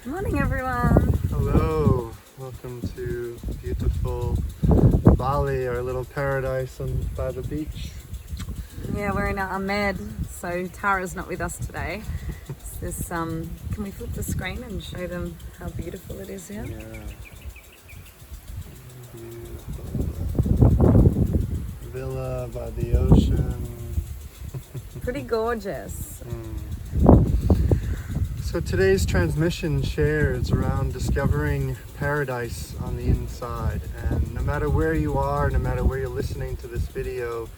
Morning, everyone. Hello, welcome to beautiful Bali, our little paradise by the beach. Yeah, we're in Ahmed, so Tara's not with us today. It's this, can we flip the screen and show them how beautiful it is here? Yeah. Beautiful villa by the ocean. Pretty gorgeous. So today's transmission shares around discovering paradise on the inside, and no matter where you are, no matter where you're listening to this video,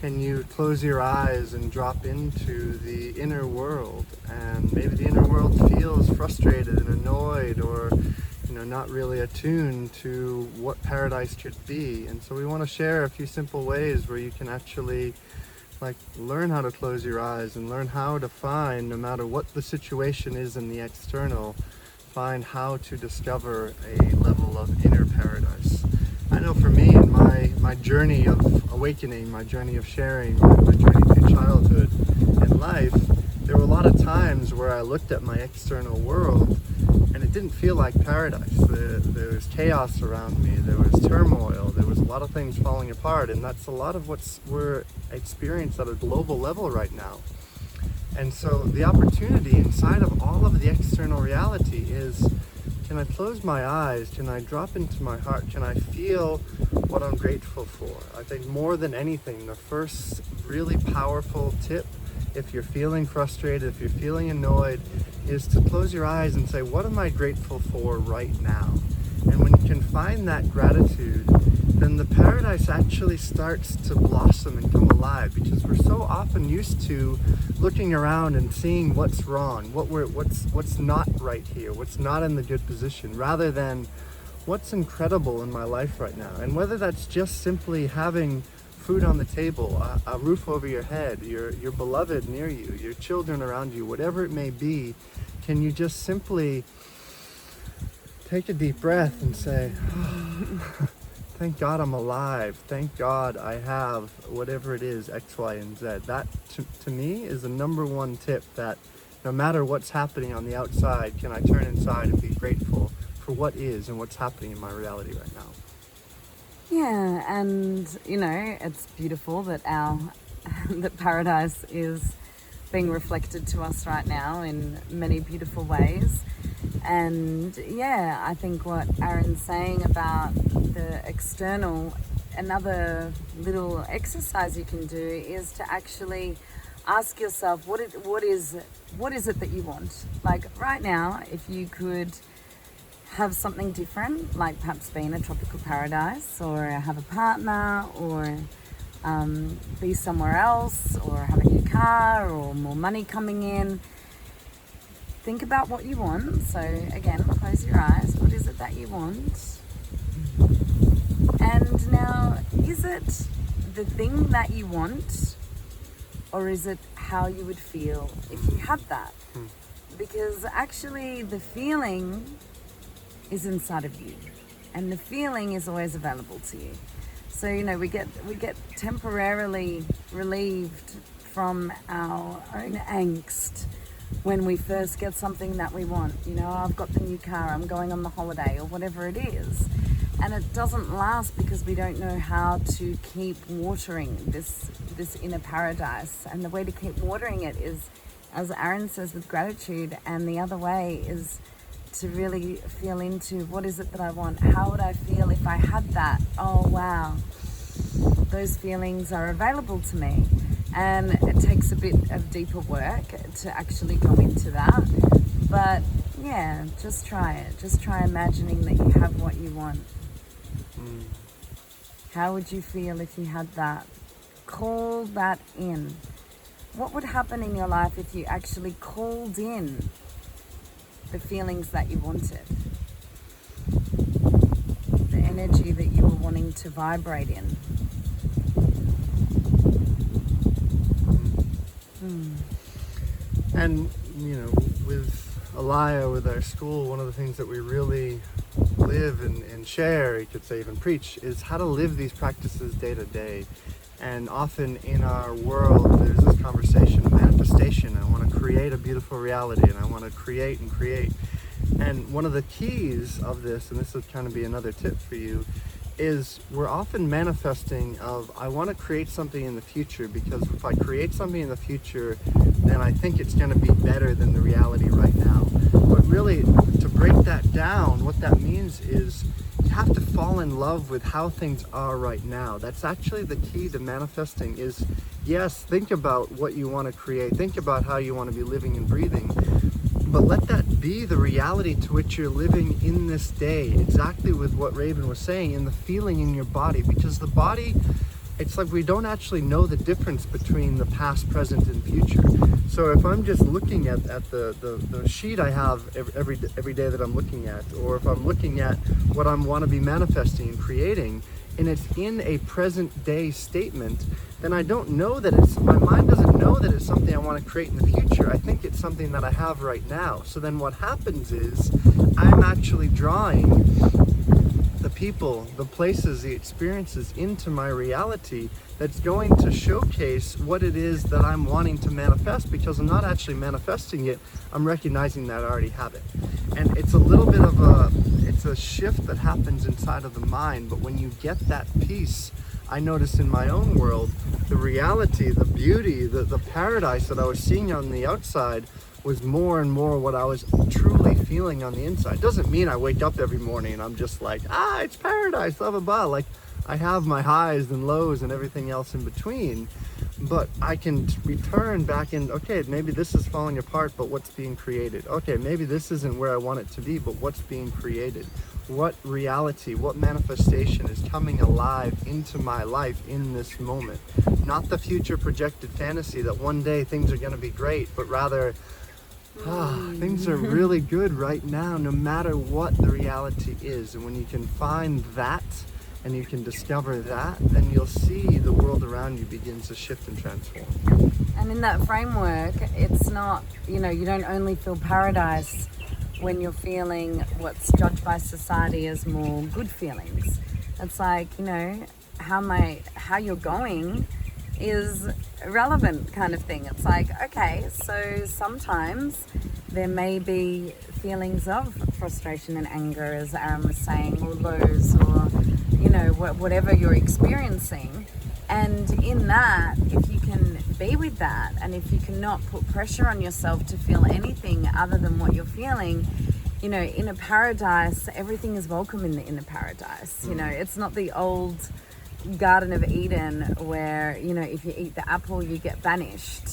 can you close your eyes and drop into the inner world? And maybe the inner world feels frustrated and annoyed, or not really attuned to what paradise should be. And so we want to share a few simple ways where you can actually learn how to close your eyes and learn how to find, no matter what the situation is in the external, find how to discover a level of inner paradise. I know for me, in my journey of awakening, my journey of sharing, my journey through childhood and life, there were a lot of times where I looked at my external world and it didn't feel like paradise. There was chaos around me, there was turmoil, there was a lot of things falling apart, and that's a lot of we're experiencing at a global level right now. And so the opportunity inside of all of the external reality is, can I close my eyes? Can I drop into my heart? Can I feel what I'm grateful for? I think more than anything, the first really powerful tip, if you're feeling frustrated, if you're feeling annoyed, is to close your eyes and say, what am I grateful for right now? And when you can find that gratitude, then the paradise actually starts to blossom and come alive, because we're so often used to looking around and seeing what's wrong, what's not right here, what's not in the good position, rather than what's incredible in my life right now. And whether that's just simply having food on the table, a roof over your head, your beloved near you, your children around you, whatever it may be, can you just simply take a deep breath and say, oh, thank God I'm alive. Thank God I have whatever it is, X, Y, and Z. That, to me, is the number one tip, that no matter what's happening on the outside, can I turn inside and be grateful for what is and what's happening in my reality right now. Yeah, and it's beautiful that that paradise is being reflected to us right now in many beautiful ways. And yeah, I think what Aaron's saying about the external, another little exercise you can do is to actually ask yourself, what is it that you want? Like right now, if you could have something different, like perhaps be in a tropical paradise, or have a partner, or be somewhere else, or have a new car, or more money coming in. Think about what you want. So again, close your eyes. What is it that you want? And now, is it the thing that you want, or is it how you would feel if you had that? Because actually the feeling is inside of you, and the feeling is always available to you. So we get temporarily relieved from our own angst when we first get something that we want. I've got the new car, I'm going on the holiday, or whatever it is, and it doesn't last because we don't know how to keep watering this inner paradise. And the way to keep watering it is, as Aaron says, with gratitude, and the other way is to really feel into, what is it that I want? How would I feel if I had that? Oh wow, those feelings are available to me. And it takes a bit of deeper work to actually go into that. But yeah, just try it. Just try imagining that you have what you want. How would you feel if you had that? Call that in. What would happen in your life if you actually called in the feelings that you wanted? The energy that you were wanting to vibrate in. And with Eliyah, with our school, one of the things that we really live and share, you could say even preach, is how to live these practices day to day. And often in our world, there's this conversation of manifestation. I want to create a beautiful reality, and I want to create and create. And one of the keys of this, and this would kind of be another tip for you, is we're often manifesting of, I want to create something in the future, because if I create something in the future, then I think it's going to be better than the reality right now. But really, to break that down, what that means is you have to fall in love with how things are right now. That's actually the key to manifesting is, yes, think about what you want to create, think about how you want to be living and breathing, but let that be the reality to which you're living in this day, exactly with what Raven was saying, in the feeling in your body. Because the body, it's like we don't actually know the difference between the past, present, and future. So if I'm just looking at the sheet I have every day that I'm looking at, or if I'm looking at what I want to be manifesting and creating, and it's in a present day statement, then I don't know that my mind doesn't know that it's something I want to create in the future. I think it's something that I have right now. So then what happens is I'm actually drawing the people, the places, the experiences into my reality that's going to showcase what it is that I'm wanting to manifest, because I'm not actually manifesting it, I'm recognizing that I already have it. And it's a little bit of it's a shift that happens inside of the mind, but when you get that piece, I noticed in my own world, the reality, the beauty, the paradise that I was seeing on the outside was more and more what I was truly feeling on the inside. Doesn't mean I wake up every morning and I'm just like, it's paradise, blah, blah, blah. Like, I have my highs and lows and everything else in between, but I can return back in, okay, maybe this is falling apart, but what's being created? Okay, maybe this isn't where I want it to be, but what's being created? What reality, what manifestation is coming alive into my life in this moment? Not the future projected fantasy that one day things are going to be great, but rather, things are really good right now, no matter what the reality is. And when you can find that, and you can discover that, then you'll see the world around you begins to shift and transform. And in that framework, it's not, you don't only feel paradise when you're feeling what's judged by society as more good feelings. It's like, how you're going is irrelevant kind of thing. It's like, okay, so sometimes there may be feelings of frustration and anger, as Aaron was saying, or lows, or whatever you're experiencing. And in that, if you can be with that, and if you cannot put pressure on yourself to feel anything other than what you're feeling, in a paradise, everything is welcome in the inner paradise. It's not the old Garden of Eden where, if you eat the apple, you get banished.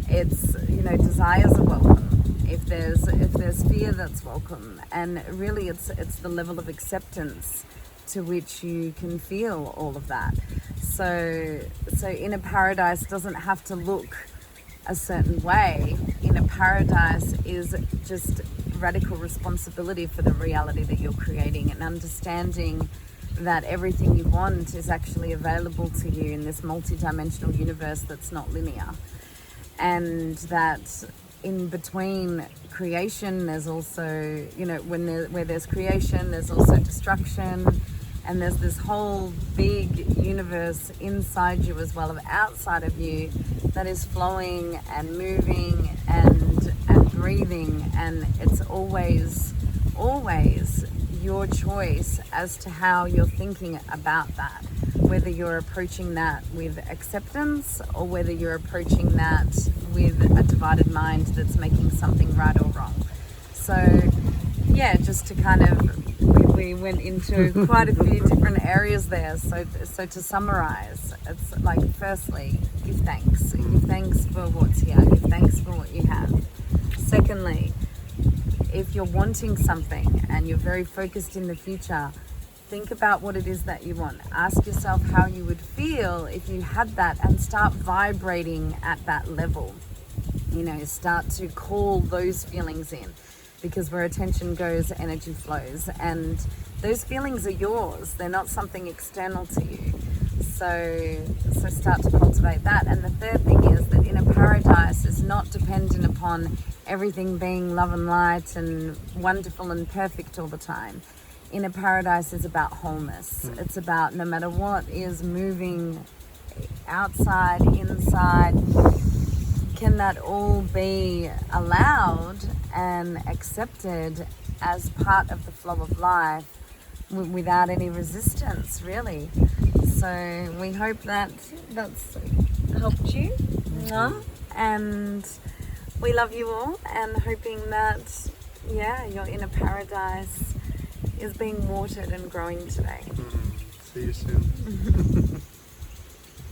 It's, desires are welcome. If there's fear, that's welcome. And really, it's the level of acceptance to which you can feel all of that. So inner paradise doesn't have to look a certain way. Inner paradise is just radical responsibility for the reality that you're creating, and understanding that everything you want is actually available to you in this multi-dimensional universe that's not linear. And that in between creation, there's also, where there's creation, there's also destruction. And there's this whole big universe inside you as well as outside of you that is flowing and moving and breathing. And it's always your choice as to how you're thinking about that. Whether you're approaching that with acceptance, or whether you're approaching that with a divided mind that's making something right or wrong. So yeah, just to kind of, we went into quite a few different areas there. So to summarize, it's like, firstly, give thanks. Give thanks for what's here. Give thanks for what you have. Secondly, if you're wanting something and you're very focused in the future, think about what it is that you want. Ask yourself how you would feel if you had that, and start vibrating at that level. Start to call those feelings in. Because where attention goes, energy flows. And those feelings are yours. They're not something external to you. So start to cultivate that. And the third thing is that inner paradise is not dependent upon everything being love and light and wonderful and perfect all the time. Inner paradise is about wholeness. It's about, no matter what is moving outside, inside, can that all be allowed and accepted as part of the flow of life without any resistance, really. So we hope that that's helped you. And we love you all, and hoping that, your inner paradise is being watered and growing today. See you soon.